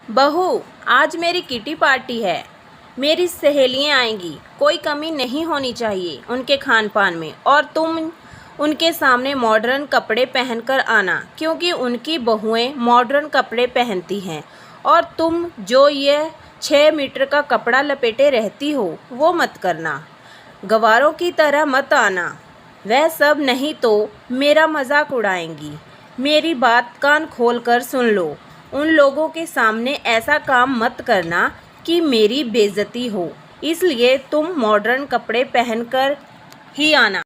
बहू, आज मेरी किटी पार्टी है। मेरी सहेलियां आएंगी। कोई कमी नहीं होनी चाहिए उनके खान पान में। और तुम उनके सामने मॉडर्न कपड़े पहनकर आना, क्योंकि उनकी बहुएं मॉडर्न कपड़े पहनती हैं। और तुम जो ये 6 मीटर का कपड़ा लपेटे रहती हो वो मत करना। गवारों की तरह मत आना। वह सब नहीं तो मेरा मजाक उड़ाएंगी। मेरी बात कान खोल कर सुन लो। उन लोगों के सामने ऐसा काम मत करना कि मेरी बेइज्जती हो। इसलिए तुम मॉडर्न कपड़े पहनकर ही आना।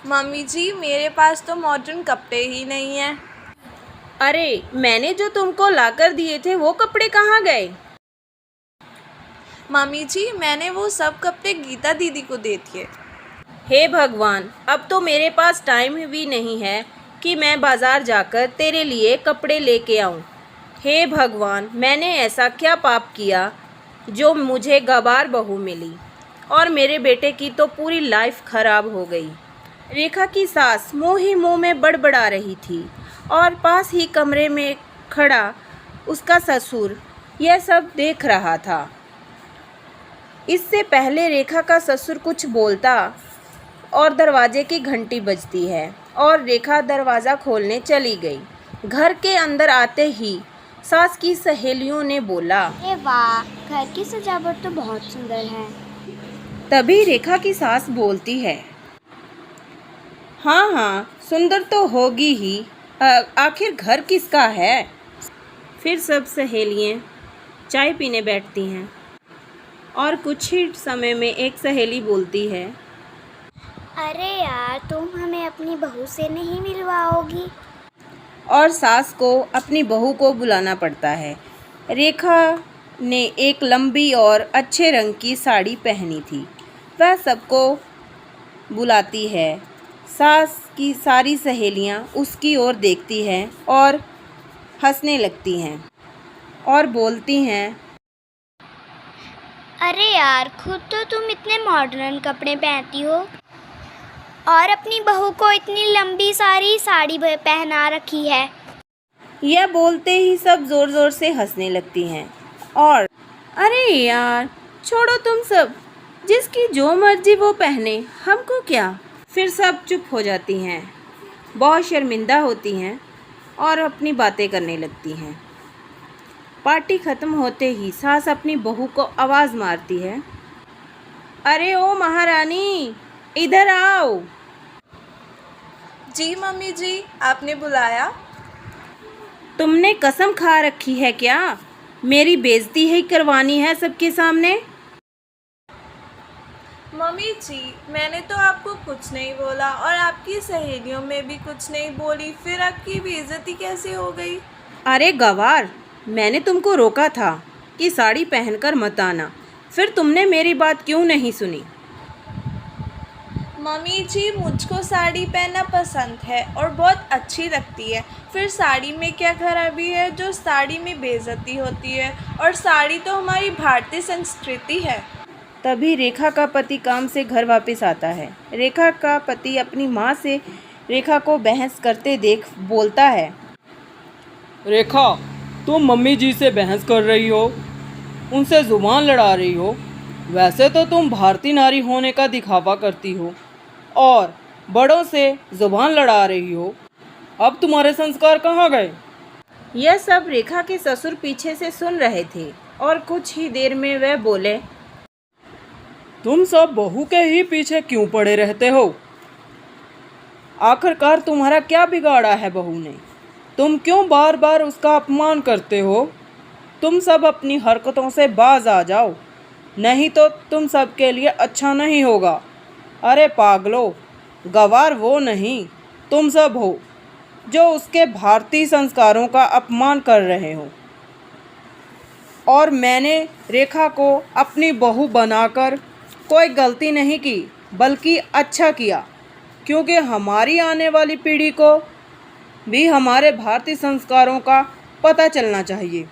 मम्मी जी, मेरे पास तो मॉडर्न कपड़े ही नहीं हैं। अरे, मैंने जो तुमको लाकर दिए थे वो कपड़े कहाँ गए? मम्मी जी, मैंने वो सब कपड़े गीता दीदी को दे दिए। हे भगवान, अब तो मेरे पास टाइम भी नहीं है कि मैं बाज़ार जाकर तेरे लिए कपड़े लेके आऊं। हे भगवान, मैंने ऐसा क्या पाप किया जो मुझे गवार बहू मिली और मेरे बेटे की तो पूरी लाइफ खराब हो गई। रेखा की सास मुँह ही मुँह में बड़बड़ा रही थी और पास ही कमरे में खड़ा उसका ससुर यह सब देख रहा था। इससे पहले रेखा का ससुर कुछ बोलता और दरवाजे की घंटी बजती है और रेखा दरवाज़ा खोलने चली गई। घर के अंदर आते ही सास की सहेलियों ने बोला, अरे वाह, घर की सजावट तो बहुत सुंदर है। तभी रेखा की सास बोलती है, हाँ हाँ, सुंदर तो होगी ही। आखिर घर किसका है? फिर सब सहेलियाँ चाय पीने बैठती हैं और कुछ ही समय में एक सहेली बोलती है, अरे यार, तुम हमें अपनी बहू से नहीं मिलवाओगी? और सास को अपनी बहू को बुलाना पड़ता है। रेखा ने एक लंबी और अच्छे रंग की साड़ी पहनी थी। वह सबको बुलाती है। सास की सारी सहेलियां उसकी ओर देखती हैं और हंसने लगती हैं और बोलती हैं, अरे यार, खुद तो तुम इतने मॉडर्न कपड़े पहनती हो और अपनी बहू को इतनी लंबी सारी साड़ी पहना रखी है। यह बोलते ही सब ज़ोर ज़ोर से हंसने लगती हैं और अरे यार, छोड़ो तुम सब, जिसकी जो मर्जी वो पहने, हमको क्या। फिर सब चुप हो जाती हैं, बहुत शर्मिंदा होती हैं और अपनी बातें करने लगती हैं। पार्टी ख़त्म होते ही सास अपनी बहू को आवाज़ मारती है, अरे ओ महारानी, इधर आओ। जी मम्मी जी, आपने बुलाया? तुमने कसम खा रखी है क्या? मेरी बेइज्जती ही करवानी है सबके सामने? मम्मी जी, मैंने तो आपको कुछ नहीं बोला और आपकी सहेलियों में भी कुछ नहीं बोली, फिर आपकी बेइज्जती कैसे हो गई? अरे गवार, मैंने तुमको रोका था कि साड़ी पहनकर मत आना, फिर तुमने मेरी बात क्यों नहीं सुनी? मम्मी जी, मुझको साड़ी पहनना पसंद है और बहुत अच्छी लगती है। फिर साड़ी में क्या खराबी है जो साड़ी में बेइज्जती होती है? और साड़ी तो हमारी भारतीय संस्कृति है। तभी रेखा का पति काम से घर वापस आता है। रेखा का पति अपनी माँ से रेखा को बहस करते देख बोलता है, रेखा, तुम मम्मी जी से बहस कर रही हो, उनसे जुबान लड़ा रही हो। वैसे तो तुम भारतीय नारी होने का दिखावा करती हो और बड़ों से जुबान लड़ा रही हो। अब तुम्हारे संस्कार कहाँ गए? यह सब रेखा के ससुर पीछे से सुन रहे थे और कुछ ही देर में वह बोले, तुम सब बहू के ही पीछे क्यों पड़े रहते हो? आखिरकार तुम्हारा क्या बिगाड़ा है बहू ने? तुम क्यों बार बार उसका अपमान करते हो? तुम सब अपनी हरकतों से बाज आ जाओ, नहीं तो तुम सब के लिए अच्छा नहीं होगा। अरे पागलो, गवार वो नहीं, तुम सब हो जो उसके भारतीय संस्कारों का अपमान कर रहे हो। और मैंने रेखा को अपनी बहू बनाकर कोई गलती नहीं की, बल्कि अच्छा किया, क्योंकि हमारी आने वाली पीढ़ी को भी हमारे भारतीय संस्कारों का पता चलना चाहिए।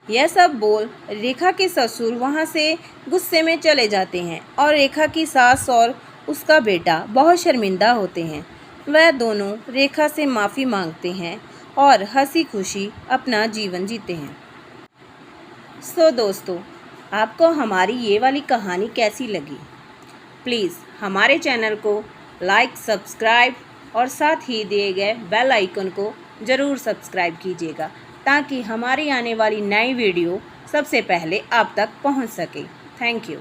यह सब बोल रेखा के ससुर वहाँ से गुस्से में चले जाते हैं और रेखा की सास और उसका बेटा बहुत शर्मिंदा होते हैं। वह दोनों रेखा से माफ़ी मांगते हैं और हंसी खुशी अपना जीवन जीते हैं। सो दोस्तों, आपको हमारी ये वाली कहानी कैसी लगी? प्लीज़ हमारे चैनल को लाइक, सब्सक्राइब और साथ ही दिए गए बेल आइकन को ज़रूर सब्सक्राइब कीजिएगा ताकि हमारी आने वाली नई वीडियो सबसे पहले आप तक पहुंच सके। Thank you.